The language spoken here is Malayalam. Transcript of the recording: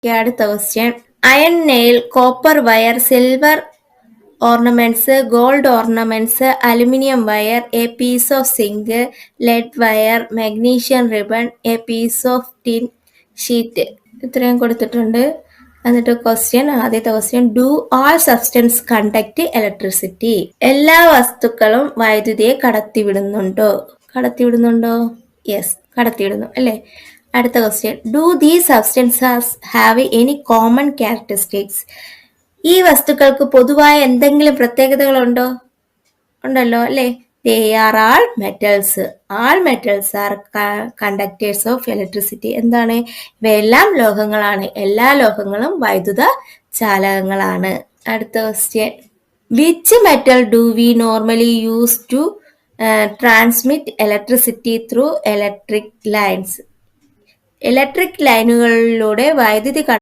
അടുത്ത question. Iron nail, copper wire, silver ornaments, gold ornaments, aluminium wire, a piece of zinc, lead wire, magnesium ribbon, a piece of tin sheet. ഇത്രയും കൊടുത്തിട്ടുണ്ട്. എന്നിട്ട് ആദ്യത്തെ question, do all substances conduct electricity? എല്ലാ വസ്തുക്കളും വൈദ്യുതിയെ കടത്തിവിടുന്നുണ്ടോ? യെസ്, കടത്തിവിടുന്നു അല്ലേ. അടുത്ത question, do these substances have any common characteristics? ഈ വസ്തുക്കൾക്ക് പൊതുവായ എന്തെങ്കിലും പ്രത്യേകതകളുണ്ടോ? ഉണ്ടല്ലോ അല്ലേ. They are all metals. All metals are conductors of electricity. എന്താണ്? ഇവയെല്ലാം ലോഹങ്ങളാണ്. എല്ലാ ലോഹങ്ങളും വൈദ്യുത ചാലകങ്ങളാണ്. അടുത്ത question, which metal do we normally use to transmit electricity through electric lines? Electric ലൈനുകളിലൂടെ വൈദ്യുതി